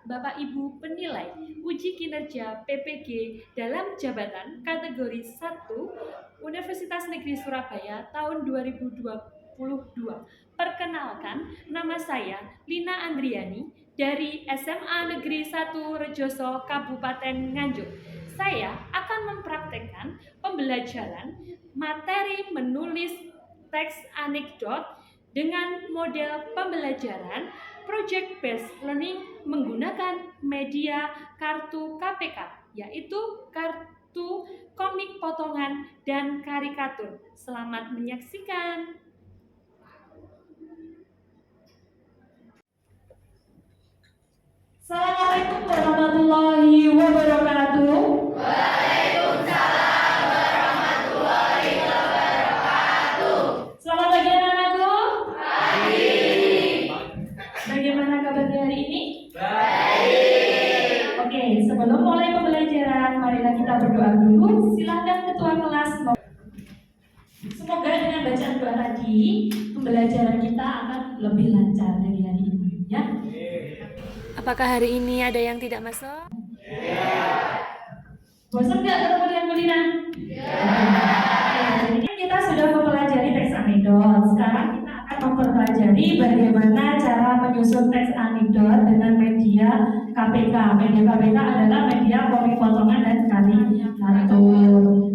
Bapak Ibu penilai uji kinerja PPG dalam jabatan kategori 1 Universitas Negeri Surabaya tahun 2022. Perkenalkan, nama saya Lina Andriani dari SMA Negeri 1 Rejoso, Kabupaten Nganjuk. Saya akan mempraktekkan pembelajaran materi menulis teks anekdot dengan model pembelajaran Project Based Learning menggunakan media kartu KPK, yaitu kartu komik potongan dan karikatur. Selamat menyaksikan. Assalamualaikum warahmatullahi wabarakatuh. Waalaikumsalam warahmatullahi wabarakatuh. Selamat pagi anak-anakku. Pagi. Bagaimana kabarnya hari ini? Baik. Oke, sebelum mulai pembelajaran, marilah kita berdoa dulu. Silakan ketua kelas. Semoga dengan bacaan doa tadi, pembelajaran kita akan lebih lancar dari hari ini, ya. Apakah hari ini ada yang tidak masuk? Bosan nggak ketemu dengan Bu Lina? Jadi kita sudah mempelajari teks anekdot. Sekarang kita akan mempelajari bagaimana cara menyusun teks anekdot dengan media KPK. Media KPK adalah media komik potongan dan karikatur.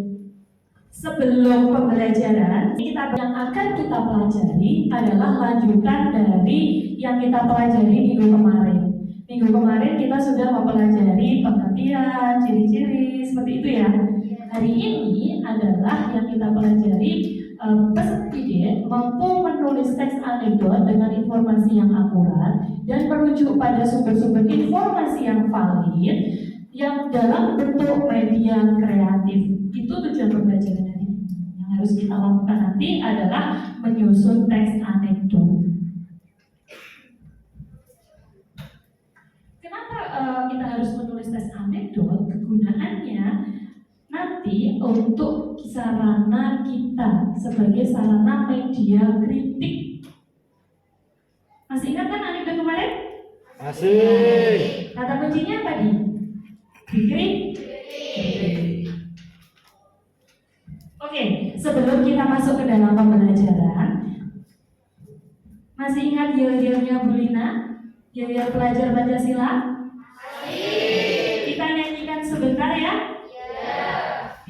Sebelum pembelajaran, yang akan kita pelajari adalah lanjutan dari yang kita pelajari minggu kemarin. Minggu kemarin kita sudah mempelajari pengertian, ciri-ciri, seperti itu ya. Hari ini adalah yang kita pelajari peserta didik mampu menulis teks anekdot dengan informasi yang akurat dan merujuk pada sumber-sumber informasi yang valid yang dalam bentuk media kreatif. Itu tujuan pembelajaran hari ini. Yang harus kita lakukan nanti adalah menyusun teks anekdot. Kita harus menulis teks anekdot? Kegunaannya nanti untuk sarana kita sebagai sarana media kritik. Masih ingat kan anekdot kemarin? Masih. Kata kuncinya apa nih? Kritik. Oke, sebelum kita masuk ke dalam pembelajaran, masih ingat yel-yelnya Bu Lina? Yel-yel pelajar Pancasila? Kita nyanyikan sebentar ya?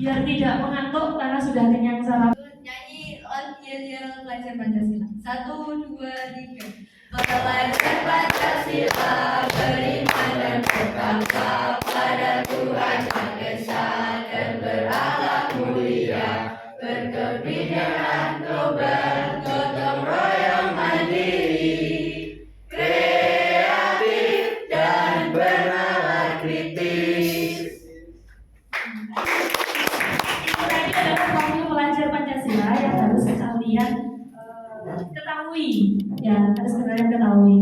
Biar tidak mengantuk karena sudah kenyang sarapan. Nyanyi yel-yel pelajar Pancasila. 1, 2, 3. Pelajar Pancasila beriman dan berbangsa pada Tuhan Yang Esa dan berakhlak mulia, berkebijakan global, gotong royong mandiri, kreatif dan bernalar kritis. Tadi adalah profil pelajar Pancasila yang harus kalian ketahui, ya harus kalian ketahui.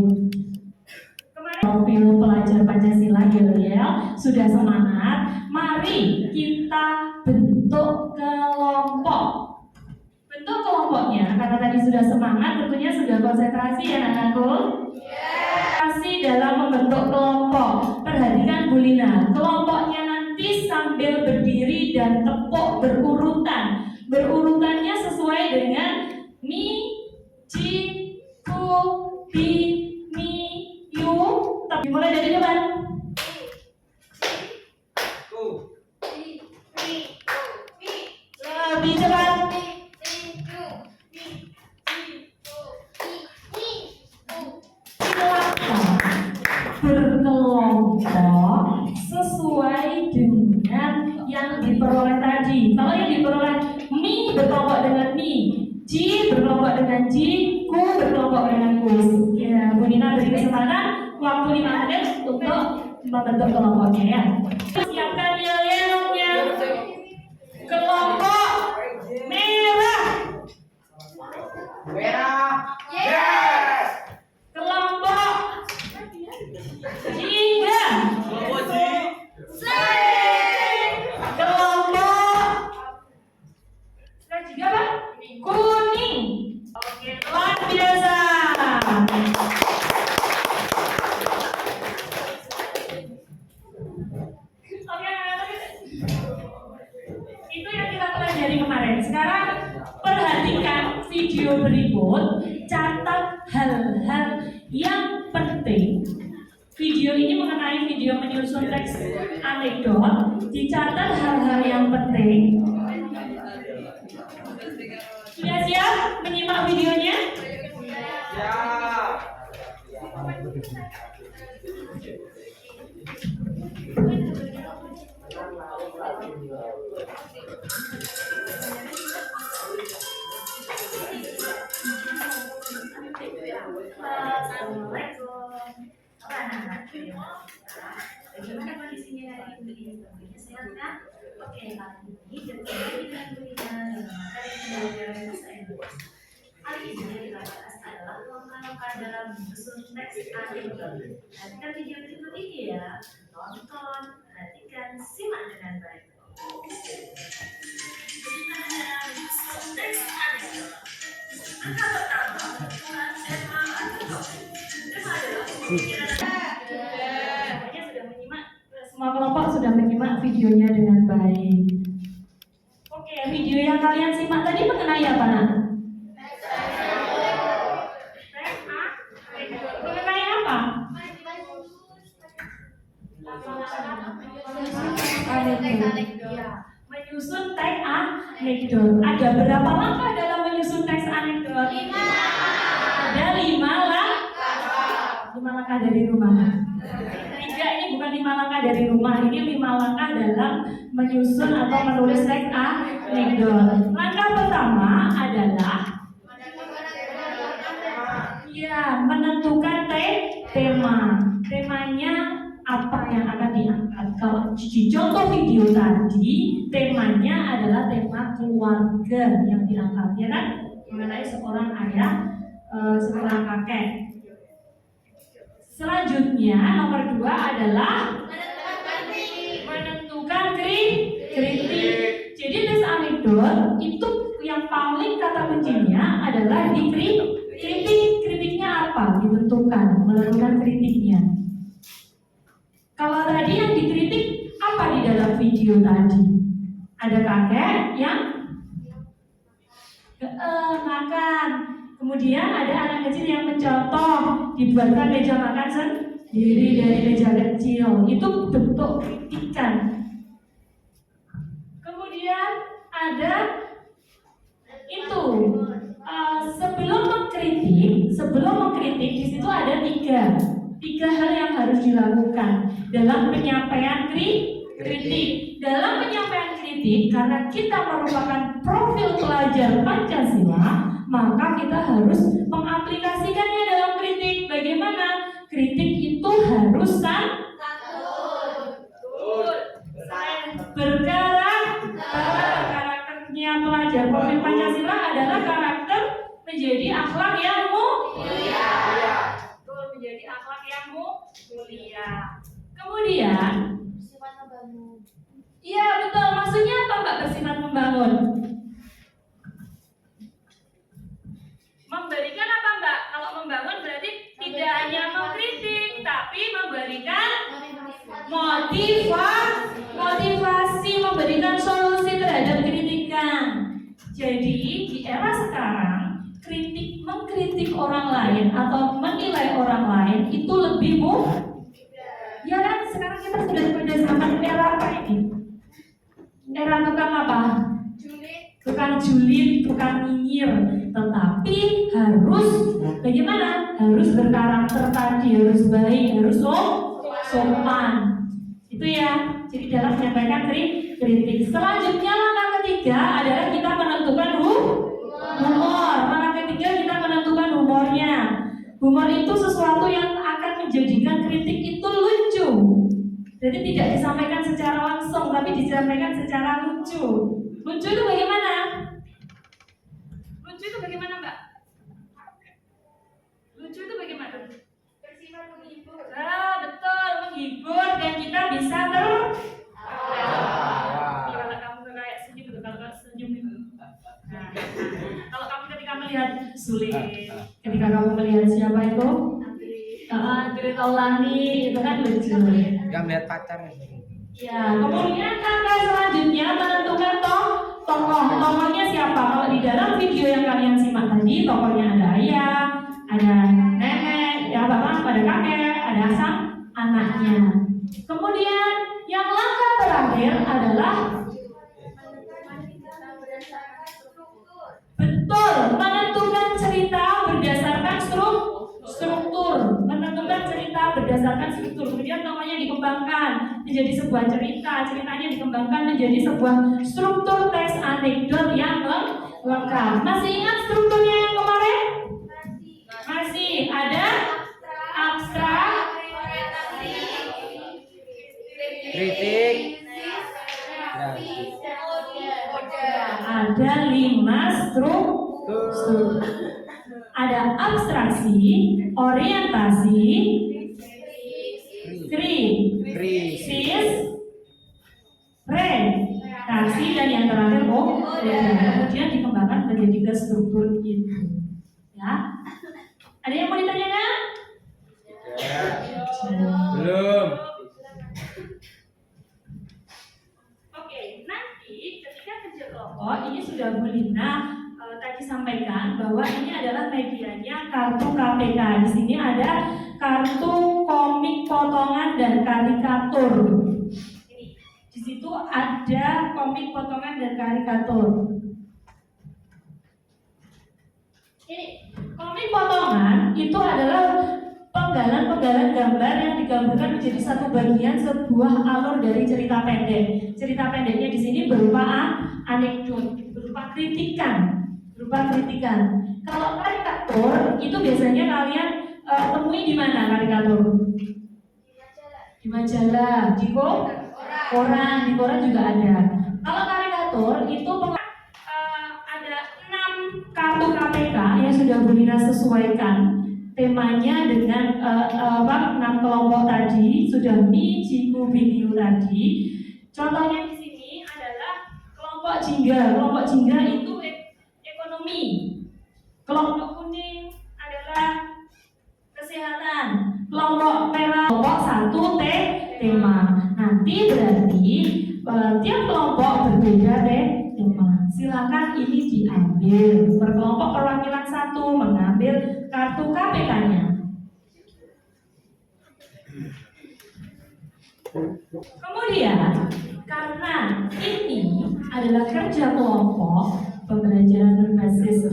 Kemarin profil pelajar Pancasila yel-yel sudah semangat. Mari kita bentuk kelompok. Bentuk kelompoknya karena tadi sudah semangat, tentunya sudah konsentrasi ya anak-anakku. Konsentrasi dalam membentuk kelompok. Perhatikan Bu Lina, kelompoknya nanti sambil berdiri dan tepuk berurutan. Berurutannya sesuai dengan mi, ji, ku, bi, mi, yu. Dimulai dari depan. Lebih cepat. Berkelompok sesuai dengan yang diperoleh tadi. Kalau yang diperoleh mi berkelompok dengan mi, ji berkelompok dengan ji, ku berkelompok dengan ku. Ya, Bu Nina beri kesempatan waktu 5 menit untuk membentuk kelompoknya ya. Siapkan yel-yelnya. Kelompok merah. Yes. Kelompok jingga. Kelompok jingga apa? Kuning. Oke, luar biasa. perhatikan video berikut, catat hal-hal yang penting. Video ini mengenai video menyusun teks anekdot. Dicatat hal-hal yang penting. Sudah siap menyimak videonya? Bagaimana kondisinya hari ini? Sehat kan? Oke, kali ini kita akan dalam materi pembelajaran bahasa Inggris. Hari ini yang kita bahas adalah langkah-langkah dalam menyusun teks anekdot. Perhatikan video berikut ini ya. Tonton, perhatikan, simak dengan baik. Bagaimana cara menyusun teks anekdot? Langkah pertama, menentukan tema anekdot. Tema adalah pemikiran. Semua kelompok sudah menyimak videonya dengan baik. Oke, video yang kalian simak tadi mengenai apa, nak? Mengenai apa? Menyusun teks anekdot. Ada berapa langkah dalam menyusun teks anekdot? 5. Ada 5 langkah. 5 langkah dari rumah. Ini bukan 5 langkah dari rumah, ini 5 langkah dalam menyusun atau menulis teks anekdot. Langkah pertama adalah menentukan tema. Temanya apa yang akan diangkat. Kalau di contoh video tadi, temanya adalah tema keluarga yang diangkat, ya kan? Mengenai seorang ayah, seorang kakek. Selanjutnya nomor 2 adalah menentukan kritik. Jadi teks anekdot itu yang paling kata kuncinya adalah kritik. Kritiknya apa? Ditentukan, melakukan kritiknya. Kalau tadi yang dikritik apa di dalam video tadi? Ada kakek yang makan. Kemudian ada anak kecil yang mencontoh, dibuatkan meja makan sendiri dari meja kecil. Itu bentuk kritikan. Kemudian ada itu sebelum mengkritik di situ ada tiga hal yang harus dilakukan dalam penyampaian kritik. Dalam penyampaian kritik, karena kita merupakan profil pelajar Pancasila, maka kita harus mengaplikasikannya dalam kritik. Bagaimana? Kritik itu harus karakternya pelajar profil Pancasila adalah karakter menjadi akhlak yang mulia. Betul, menjadi akhlak yang mulia. Kemudian Bersifat membangun. iya betul, maksudnya apa Mbak bersifat membangun? Memberikan apa Mbak? Kalau membangun berarti tidak hanya mengkritik, tapi memberikan motivasi, memberikan solusi terhadap kritikan. Jadi di era sekarang, mengkritik orang lain atau menilai orang lain itu lebih ya kan? Sekarang kita sudah pada zaman era apa ini? Era tukang apa? Tukang julid, tukang nyinyir. Tetapi harus bagaimana? Harus berkarakter tadi, harus baik, harus sopan. Itu ya. Jadi dalam menyampaikan kritik. Selanjutnya langkah ketiga adalah kita menentukan humor. Langkah ketiga kita menentukan humornya. Humor itu sesuatu yang akan menjadikan kritik itu lucu. Jadi tidak disampaikan secara langsung, tapi disampaikan secara lucu. Lucu itu bagaimana? Lucu itu bagaimana, Mbak? Lucu itu bagaimana? Bersifat menghibur. Betul, menghibur dan kita bisa kalau kamu kayak senyum itu, kalau senyum itu. Nah, kalau kamu ketika melihat sulit, ketika kamu melihat siapa itu? Diri Taulani, itu kan lucu. Gak melihat pacar. Ya, kemudian langkah selanjutnya menentukan Tokohnya siapa? Kalau di dalam video yang kalian simak tadi, tokohnya ada ayah, ada nenek, ya bapak, ada kakek, ada sang anaknya. Kemudian yang langkah terakhir adalah betul, menentukan cerita berdasarkan struktur. Menentukan cerita berdasarkan struktur. Kemudian namanya dikembangkan menjadi sebuah cerita. Ceritanya dikembangkan menjadi sebuah struktur teks anekdot yang lengkap. Masih ingat strukturnya yang kemarin? Masih ada abstrak, Kritik. ada 5 struktur. Ada abstraksi, orientasi, krisis, reaksi, dan yang terakhir kemudian dikembangkan menjadi ke struktur itu. Ya, ada yang mau ditanyakan? Belum. Oke, nanti ketika kerja kelompok ini sudah Bu Lina tadi sampaikan bahwa ini adalah medianya kartu KPK. Di sini ada kartu komik potongan dan karikatur. Di situ ada komik potongan dan karikatur. Ini komik potongan itu adalah penggalan-penggalan gambar yang digabungkan menjadi satu bagian sebuah alur dari cerita pendek. Cerita pendeknya di sini berupa anekdot, berupa kritikan. Kalau karikatur itu biasanya kalian temui di mana karikatur? Di majalah, di koran, di koran juga ada. Kalau karikatur itu ada 6 kartu KPK yang sudah Bu Lina sesuaikan temanya dengan 6 kelompok tadi, sudah Mi, Ciku, Biniu tadi. Contohnya di sini adalah kelompok jingga. Kelompok jingga itu ekonomi. Kelompok kuning adalah kesehatan. Kelompok merah, kelompok 1 tema. Nanti berarti tiap kelompok berbeda tema. Silakan ini diambil. Per kelompok perwakilan 1 mengambil kartu KPK-nya. Kemudian karena ini adalah kerja kelompok, pembelajaran berbasis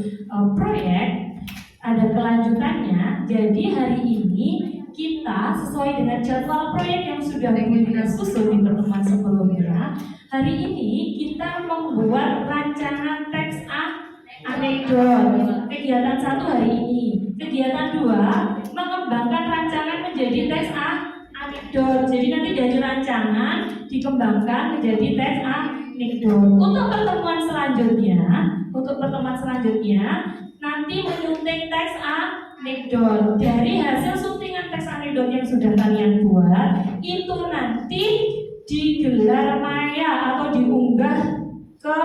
proyek, ada kelanjutannya. Jadi hari ini kita sesuai dengan jadwal proyek yang sudah kita susun di pertemuan sebelumnya. Hari ini kita membuat rancangan teks anekdot. Kegiatan 1 hari ini. Kegiatan 2 mengembangkan rancangan menjadi teks anekdot. Jadi nanti dari rancangan dikembangkan menjadi teks anekdot. Untuk pertemuan selanjutnya nanti menyunting teks anekdot. Dari hasil suntingan teks anekdot yang sudah kalian buat itu nanti digelar maya atau diunggah ke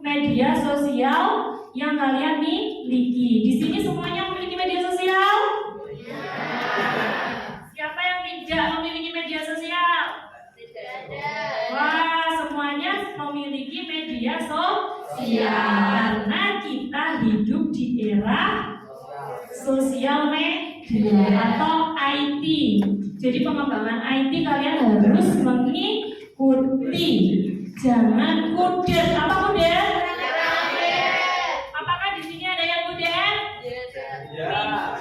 media sosial yang kalian miliki. Di sini semuanya memiliki media sosial? Siapa yang tidak memiliki media sosial? Wah, semuanya memiliki media sosial karena kita hidup di era sosial media atau IT. Jadi pengembangan IT kalian harus mengikuti. Jangan kudet. Apa kudet? Apakah di sini ada yang kudet?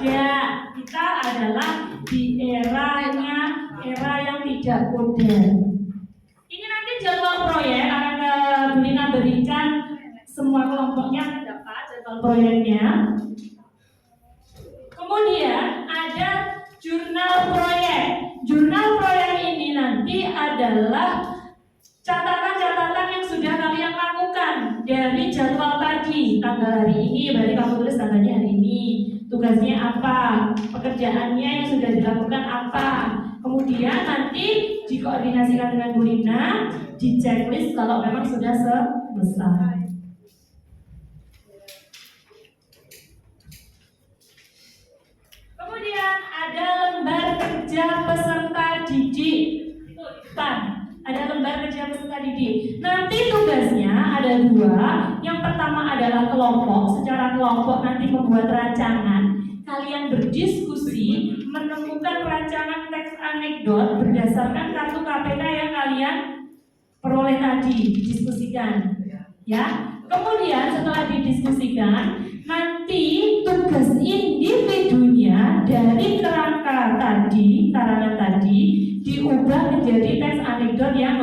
Tidak. Kita adalah di era yang tidak kudet. Ini nanti jadwal proyek akan Bu Lina berikan, semua kelompoknya akan dapat jadwal proyeknya. Kemudian ada jurnal proyek. Jurnal proyek ini nanti adalah catatan-catatan yang sudah kalian lakukan dari jadwal tadi. Tanggal hari ini, berarti kamu tulis tanggalnya hari ini. Tugasnya apa? Pekerjaannya yang sudah dilakukan apa? Kemudian nanti dikoordinasikan dengan Bu Lina, di checklist kalau memang sudah selesai. Kemudian ada lembar kerja peserta didik. Itu di depan. Ada lembar gambar media peserta didik. Nanti tugasnya ada dua. Yang pertama adalah kelompok. Secara kelompok nanti membuat rancangan. Kalian berdiskusi, menemukan rancangan teks anekdot berdasarkan kartu KPK yang kalian peroleh tadi, didiskusikan. Ya. Kemudian setelah didiskusikan, nanti tugas individunya dari karangan tadi diubah menjadi teks anekdot yang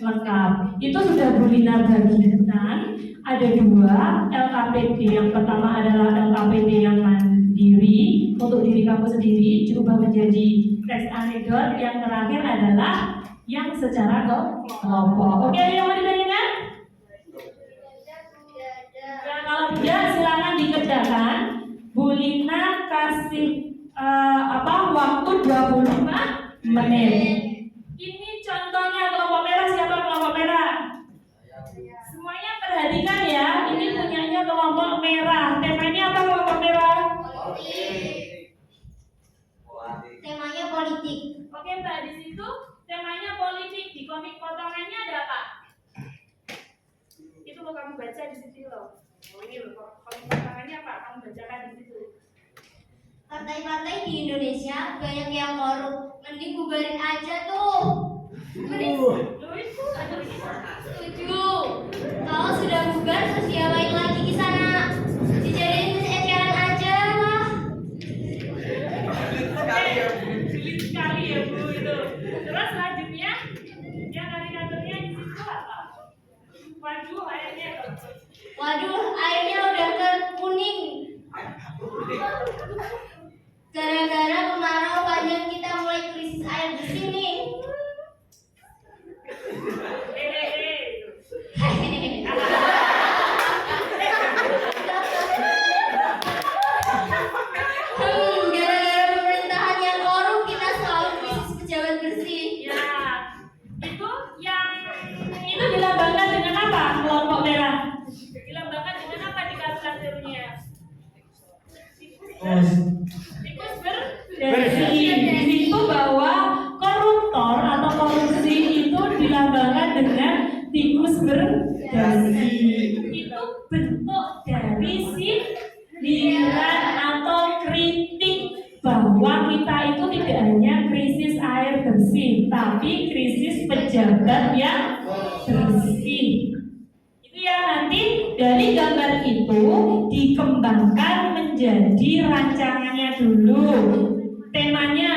lengkap. Itu sudah Bu Lina bagikan. Ada dua LKPD. Yang pertama adalah LKPD yang mandiri untuk diri kamu sendiri, diubah menjadi teks anekdot. Yang terakhir adalah yang secara kelompok. Oke, yang mau ditanyakan? Ya, kalau tidak silakan dikerjakan. Bu Lina kasih waktu 25 menit. Ini contohnya kelompok merah. Siapa kelompok merah? Semuanya perhatikan ya. Ini punyanya kelompok merah. Temanya apa kelompok merah? Temanya politik. Oke Mbak, di situ temanya politik. Di komik potongannya ada apa? Itu lo kamu baca di situ loh. Oh ini loh, komik potongannya apa? Kamu bacakan di situ. Partai-partai di Indonesia banyak yang korup. Mending bubarin aja tuh. Mending setuju. Kalau sudah bubar terus diapain lagi di sana? Dijadiin eceran aja lah. Sulit sekali ya Bu itu. Terus selanjutnya yang karikaturnya di situ apa? Waduh, airnya udah ke kuning. Gara-gara kemarau panjang kita mulai krisis air di sini. Gara-gara pemerintahan yang korup kita selalu krisis pejabat bersih. Ya, itu dilambangkan dengan apa? Kelompok merah. Dilambangkan dengan apa di karikaturnya? Tikus bersih. Di situ bahwa koruptor atau korupsi itu dilambangkan dengan tikus bersih. Itu bentuk dari sindiran atau kritik bahwa kita itu tidak hanya krisis air bersih, tapi krisis pejabat yang bersih. Itu ya, nanti dari gambar itu dikembangkan menjadi rancangannya dulu. Temanya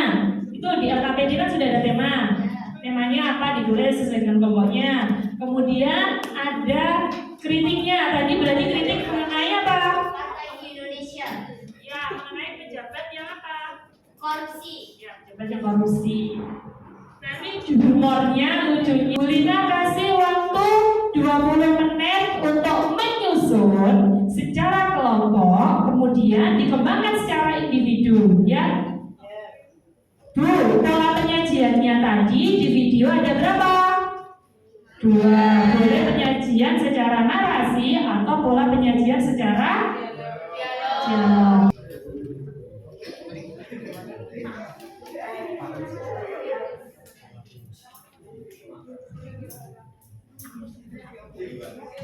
itu di LKPD kan sudah ada tema. Temanya apa, ditulis sesuai dengan pokoknya. Kemudian ada kritiknya. Tadi berarti kritik mengenai apa? Partai di Indonesia. Ya, mengenai pejabat yang apa? Korupsi. Ya, pejabat yang korupsi. Nanti humornya, lucunya. Bu Lina kasih waktu 20 menit untuk menyusun secara kelompok, kemudian dikembangkan secara individu, ya. Bu, pola penyajiannya tadi di video ada berapa? 2. Boleh penyajian secara narasi atau pola penyajian secara dialog.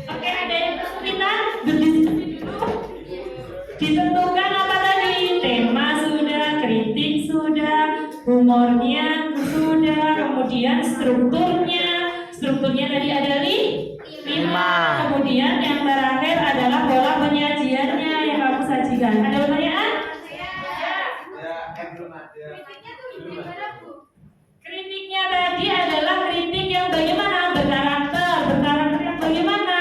Oke, ada yang kesulitan? Berdiskusi dulu. Ditentukan apa tadi? Tema sudah, kritik sudah, humornya sudah, kemudian strukturnya. Strukturnya tadi ada 5. Kemudian yang terakhir adalah pola penyajiannya yang kamu sajikan. Ada pertanyaan? Kritiknya tadi adalah kritik yang bagaimana? Berkarakter yang bagaimana?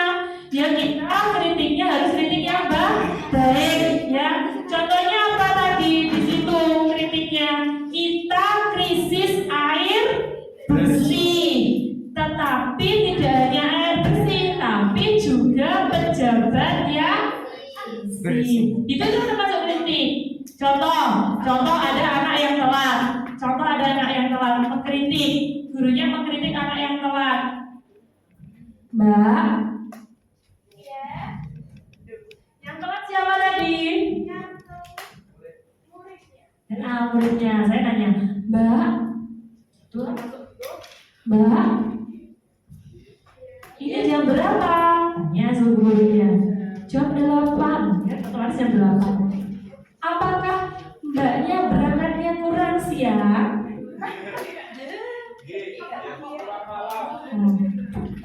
Ya kita kritiknya harus kritik yang baik, ya. Contohnya apa tadi di situ kritiknya? Kita krisis air bersih, tetapi tidak hanya air bersih, tapi juga pejabat yang bersih. Itu termasuk kritik. Contoh ada anak yang telat. Mengkritik, gurunya mengkritik anak yang telat. Mbak, yang telat siapa tadi? Muridnya. Saya nanya, Mbak, Mbak, berapa? Tanya suruh gurunya. Jam 8, ya otomatis jam 8. Apakah mbaknya berangkatnya kurang siang?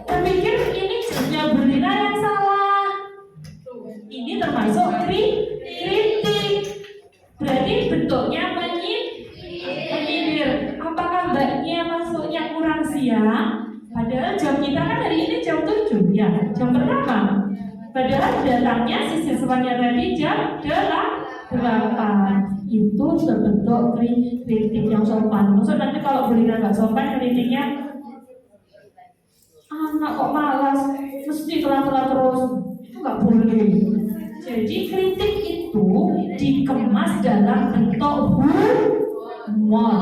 Saya pikir ini jamnya Berlina yang salah. Ini termasuk kritik. Berarti bentuknya menyindir. Apakah mbaknya masuknya kurang siang? Padahal jam kita kan hari ini jam 7 ya. Jam berapa? Padahal datangnya si siswanya tadi jam 8. Itu terbentuk kritik yang sopan. Maksud nanti kalau Berlina nggak sopan kritiknya, anak kok malas, mesti telat-telat terus. Itu nggak boleh. Jadi kritik itu dikemas dalam bentuk humor.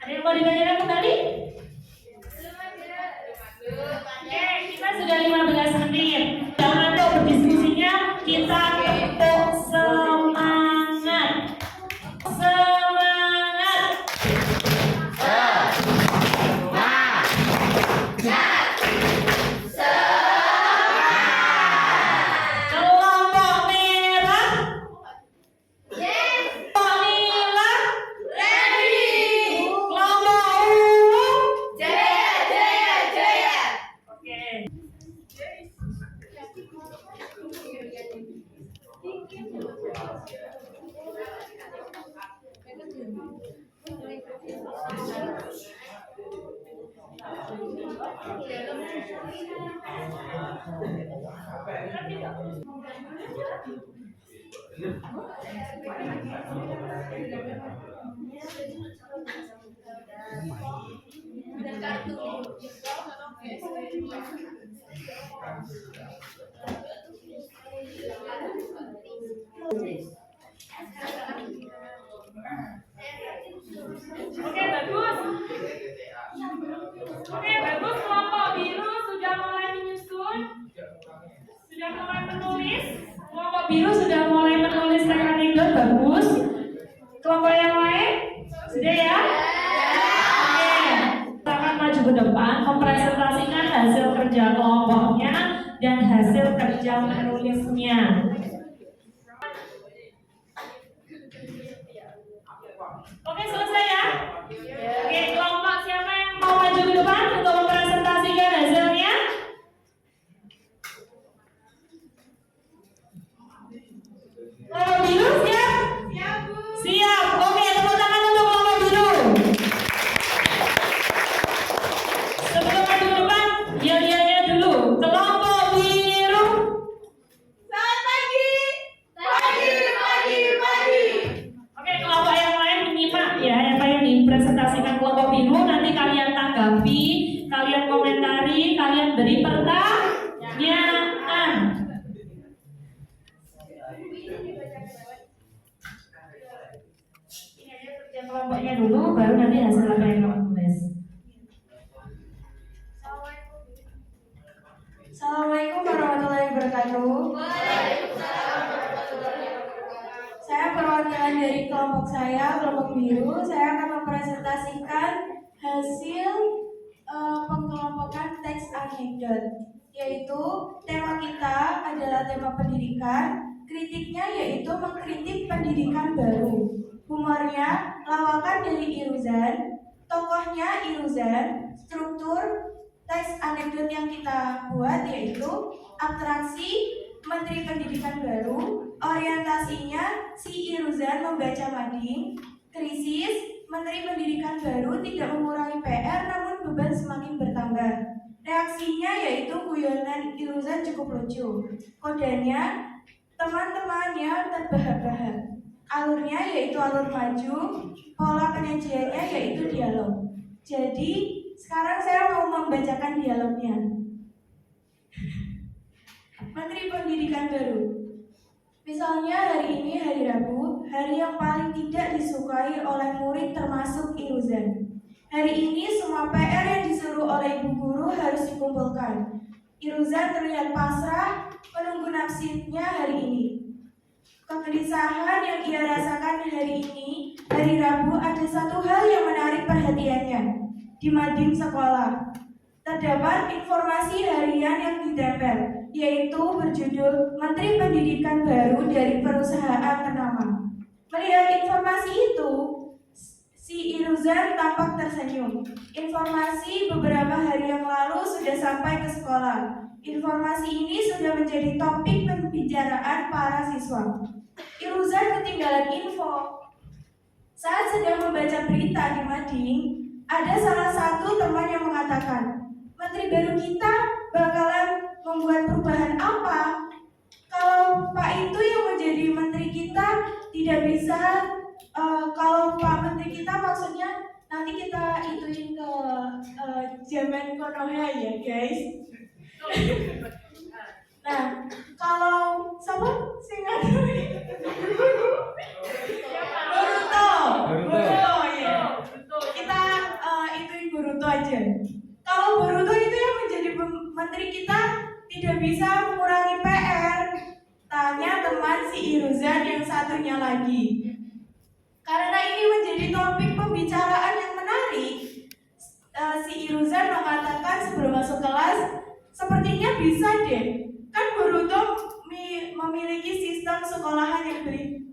Ada yang mau ditanyakan kembali? Oke, kita sudah 15 menit. Jangan untuk berdiskusinya, kita tepuk semangat. Semangat. Kelompok merah. Kelompok nila. Kelompok ungu. Oke. Oke, bagus. Kelompok biru sudah mulai menyusun, sudah mulai menulis. Kelompok biru sudah mulai menulis teks anekdot, bagus. Kelompok yang lain sudah ya? Oke, kita akan maju ke depan, mempresentasikan hasil kerja kelompoknya dan hasil kerja menulisnya. Oke, selesai ya? Oke, kelompok siapa yang mau maju ke depan untuk mempresentasikan hasilnya? Kelompok biru siap? Siap. Oke, tepuk tangan untuk kelompok biru. Sebelum maju ke depan, ya dulu. Kelompok biru. Selamat pagi. Oke, kelompok yang lain menyimak ya apa yang dipresentasikan kelompok biru. Nanti kalian tanggapi, kalian komentari, kalian beri pertanyaan. Ini aja kerja kelompoknya dulu, baru nanti hasil apa yang kamu tulis. Assalamualaikum warahmatullahi wabarakatuh. Saya perwakilan dari kelompok saya, kelompok biru. Saya akan mempresentasikan hasil pengkelompokan teks anekdot, yaitu tema kita adalah tema pendidikan. Kritiknya yaitu mengkritik pendidikan baru. Humornya lawakan dari Iruzan, tokohnya Iruzan, struktur teks anekdot yang kita buat yaitu atraksi Menteri Pendidikan baru, orientasinya si Iruzan membaca mading, krisis Menteri Pendidikan baru tidak mengurangi PR namun beban semakin bertambah. Reaksinya yaitu guyonan Iruzan cukup lucu. Kodenya teman-temannya terbahak-bahak. Alurnya yaitu alur maju, pola penyajiannya yaitu dialog. Jadi sekarang saya mau membacakan dialognya. Menteri Pendidikan baru. Misalnya hari ini hari Rabu, hari yang paling tidak disukai oleh murid termasuk Iruzan. Hari ini semua PR yang disuruh oleh ibu guru harus dikumpulkan. Iruzan terlihat pasrah menunggu nasibnya hari ini. Kegelisahan yang ia rasakan hari ini, hari Rabu, ada satu hal yang menarik perhatiannya. Di mading sekolah, terdapat informasi harian yang ditempel, yaitu berjudul Menteri Pendidikan Baru dari Perusahaan Ternama. Melihat informasi itu, si Iruzan tampak tersenyum. Informasi beberapa hari yang lalu sudah sampai ke sekolah. Informasi ini sudah menjadi topik pembicaraan para siswa. Iruzan ketinggalan info. Saat sedang membaca berita di Mading, ada salah satu teman yang mengatakan, Menteri baru kita bakalan membuat perubahan apa? Kalau Pak itu yang menjadi menteri kita tidak bisa, kalau Pak Menteri kita maksudnya nanti kita ituin ke zaman Konoha ya guys. Nah, kalau siapa sih Boruto ya. Kita ituin Boruto aja. Kalau Boruto itu yang menjadi menteri kita tidak bisa mengurangi PR. Tanya teman si Iruzan yang satunya lagi. Karena ini menjadi topik pembicaraan yang menarik, si Iruzan mengatakan sebelum masuk kelas, sepertinya bisa deh. Kan Boruto memiliki sistem sekolahan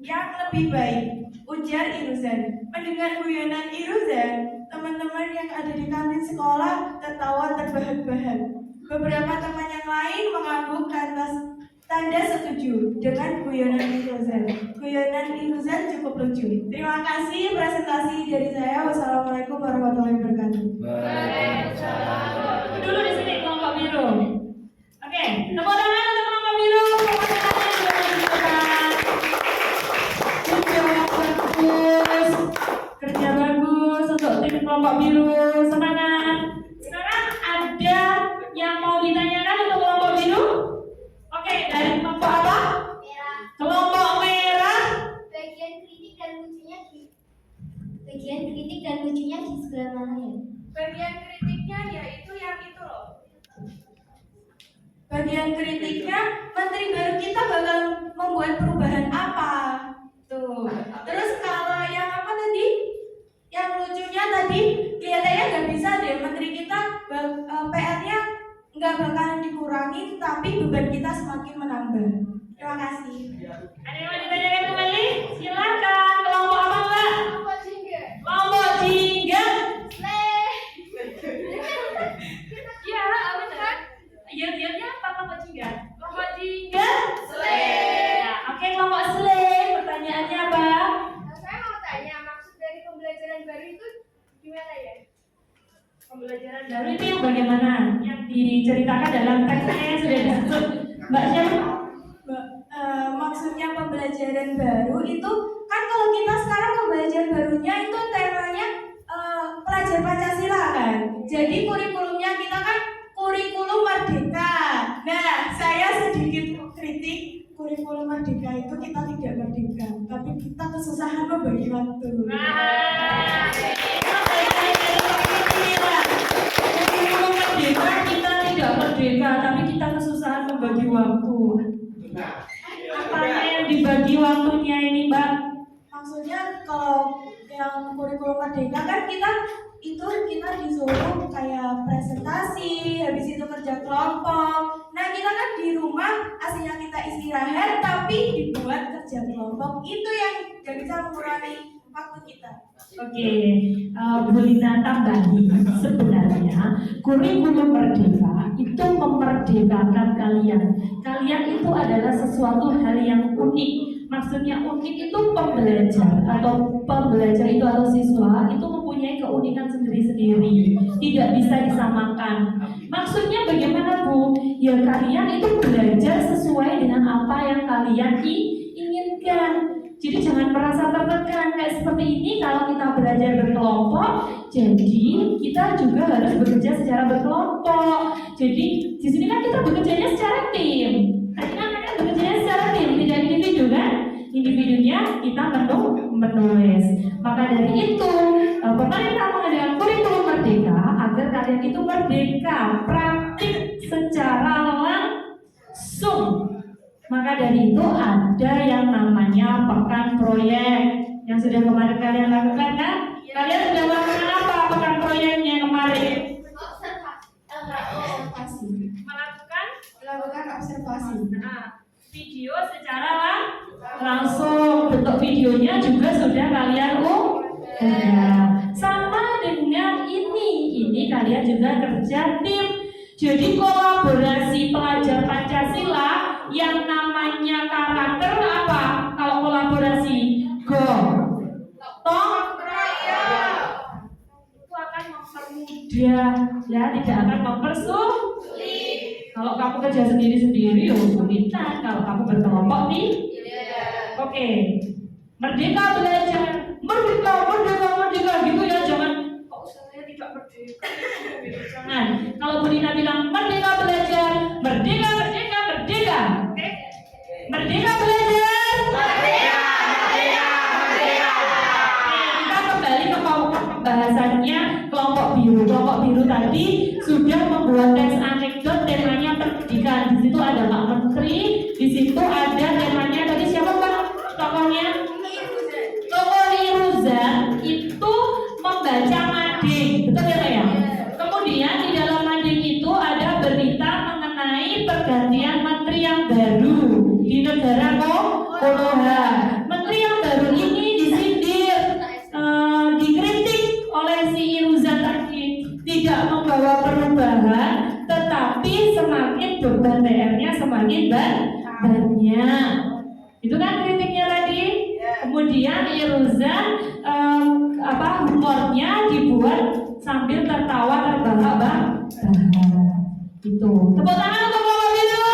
yang lebih baik, ujar Iruzan. Mendengar guyonan Iruzan, teman-teman yang ada di kantin sekolah tertawa terbahak-bahak. Beberapa teman yang lain mengangguk tanda setuju dengan guyonan Iruzan. Guyonan Iruzan cukup lucu. Terima kasih presentasi dari saya. Wassalamualaikum warahmatullahi wabarakatuh. Dulu di sini kelompok biru. Oke, tepuk tangan untuk kelompok biru. Kerja bagus untuk tim kelompok biru. Semangat. Sekarang ada yang mau ditanyakan untuk kelompok biru? Oke, dari kelompok apa? Merah. Kelompok merah. Bagian kritik dan lucunya di sebelah mana ya? Bagian kritiknya yaitu yang itu loh. Bagian kritiknya, menteri baru kita bakal membuat perubahan apa? Tuh. Terus kalau yang apa tadi? Yang lucunya tadi kelihatannya nggak bisa deh. Menteri kita PR-nya nggak bakalan dikurangi, tapi beban kita semakin menambah. Terima kasih. Ada yang mau ditanyakan kembali? Silakan. Kelompok apa, Mbak? Kelompok jingga. Kelompok jingga. Iya, apa kan? Iya, apa kelompok jingga? Kelompok jingga. Slay. Ya, oke, kelompok slay. Pertanyaannya apa? Saya mau tanya, maksud dari pembelajaran baru itu gimana ya? Pembelajaran baru itu yang bagaimana? Yang diceritakan dalam teksnya sudah disebut. Mbak siapa? Maksudnya pembelajaran baru itu kan kalau kita sekarang pembelajaran barunya itu temanya pelajar Pancasila kan. Jadi kurikulumnya kita kan kurikulum merdeka. Nah, saya sedikit kritik kurikulum merdeka itu kita tidak merdeka, tapi kita kesusahan membagi waktu. Kurikulum merdeka kita tidak merdeka, tapi kita kesusahan membagi waktu. Apanya yang dibagi waktunya ini, Mbak? Maksudnya kalau yang kurikulum merdeka kan kita disuruh kayak presentasi, habis itu kerja kelompok. Nah kita kan di rumah aslinya kita istirahat, tapi dibuat kerja kelompok. Itu yang gak bisa mengurangi waktu kita. Oke, Bu Lina tambahi, sebenarnya kurikulum merdeka itu memerdekakan kalian. Kalian itu adalah sesuatu hal yang unik. Maksudnya unik itu pembelajar itu atau siswa itu mempunyai keunikan sendiri-sendiri, tidak bisa disamakan. Maksudnya bagaimana, Bu? Ya kalian itu belajar sesuai dengan apa yang kalian inginkan. Jadi jangan merasa tertekan kayak seperti ini. Kalau kita belajar berkelompok, jadi kita juga harus bekerja secara berkelompok. Jadi di sini kan kita bekerjanya secara tim. Tadi kan kalian bekerjanya secara tim, tidak individu kan? Individunya kita menulis. Maka dari itu pemerintah mengadakan kurikulum merdeka agar kalian itu merdeka, praktik secara langsung. Maka dari itu ada yang namanya pekan proyek yang sudah kemarin kalian lakukan kan? Kalian sudah lakukan apa pekan proyeknya kemarin? observasi. Nah, video secara langsung, bentuk videonya juga sudah kalian unggah. Sama dengan ini kalian juga kerja tim. Jadi kolaborasi pelajar Pancasila yang namanya karakter apa? Kalau kolaborasi gotong itu akan mempermudah, ya, tidak akan mempersulit. Kalau kamu kerja sendiri-sendiri, ya sulitan. Kalau kamu berkelompok nih, oke. Merdeka belajar, merdeka gitu ya, jangan kok saya tidak merdeka. Jangan. Kalau Bu Nina bilang merdeka belajar, merdeka. Oke? Merdeka belajar. Kita kembali ke pembahasannya kelompok biru. Kelompok biru tadi sudah membuat teks anekdot temanya pendidikan. Di situ ada Pak Menteri, di situ ada temanya tadi siapa Pak? Tokohnya? Tokoh Iruzan itu membaca mading, betul ya Pak ya? Kemudian di dalam mading itu ada berita mengenai pergantian menteri yang baru di negara Konoha. Menteri yang baru ini disindir, dikritik oleh si Iruzan tadi, tidak membawa perubahan, tetapi semakin beban PR-nya semakin banyak. Itu kan kritiknya tadi. Kemudian Iruzan humornya dibuat sambil tertawa terbahak-bahak. Itu. Tepuk tangan untuk kelompok biru.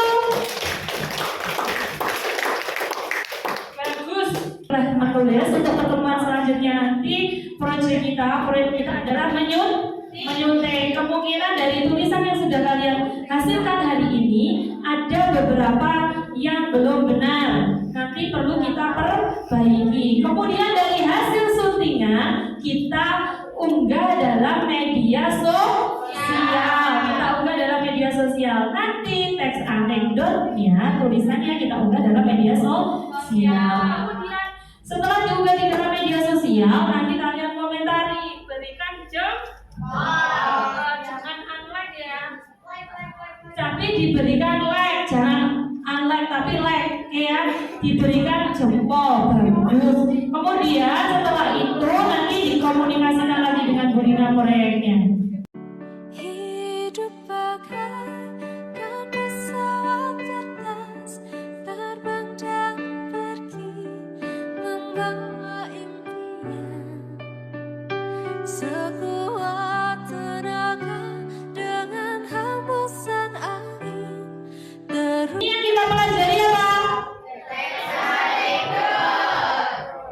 Bagus. Menulis untuk pertemuan selanjutnya nanti proyek kita adalah menyunting. Kemungkinan dari tulisan yang sudah kalian hasilkan hari ini ada beberapa yang belum benar. Nanti perlu kita perbaiki. Kemudian dari hasil suntingan kita unggah dalam media sosial. Nanti teks anekdotnya, tulisannya kita unggah dalam media sosial. Kemudian setelah diunggah di dalam media sosial, nanti kalian komentari, berikan jempol. Jangan unlike ya. Tapi diberikan like, jangan unlike tapi like ya. Diberikan jempol, bagus. Kemudian setelah itu nanti dikomunikasikan lagi dengan Bu Nina proyeknya. Hidup bagaikan pesawat terbang, terbang dan pergi membawa impian. Sekuat tenaga dengan hembusan angin. Ini yang kita pelajari apa?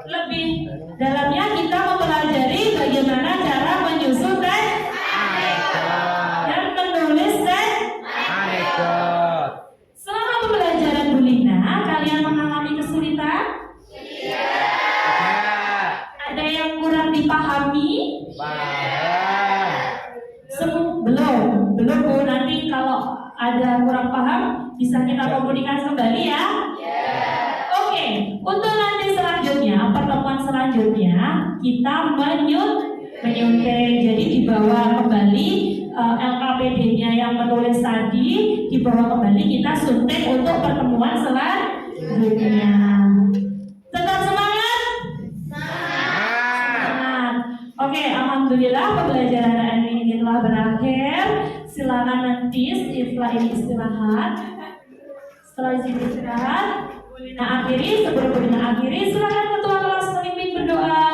Lebih dalamnya kita mempelajari bagaimana cara menyusun teks dan menulis teks Anekdot. Selama pembelajaran Bu Lina, kalian mengalami kesulitan? Ya. Ada yang kurang dipahami? Paham. Belum Bu. Nanti kalau ada kurang paham bisa kita komunikasi kembali ya. Oke, untuk nanti selanjutnya, pertemuan selanjutnya kita menyunting. Jadi dibawa kembali LKPD-nya yang menulis tadi, dibawa kembali kita sunting untuk pertemuan selanjutnya. Tetap semangat? Semangat. Oke, alhamdulillah pembelajaran hari ini telah berakhir. Silakan nanti setelah ini istirahat. Setelah istirahat, sebelum Bu Lina akhiri, silakan ketua kelas memimpin berdoa.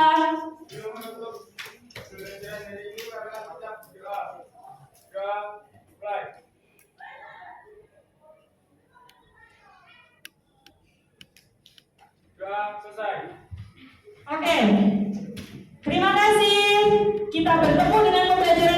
Oke, terima kasih. Kita bertemu dengan pembelajaran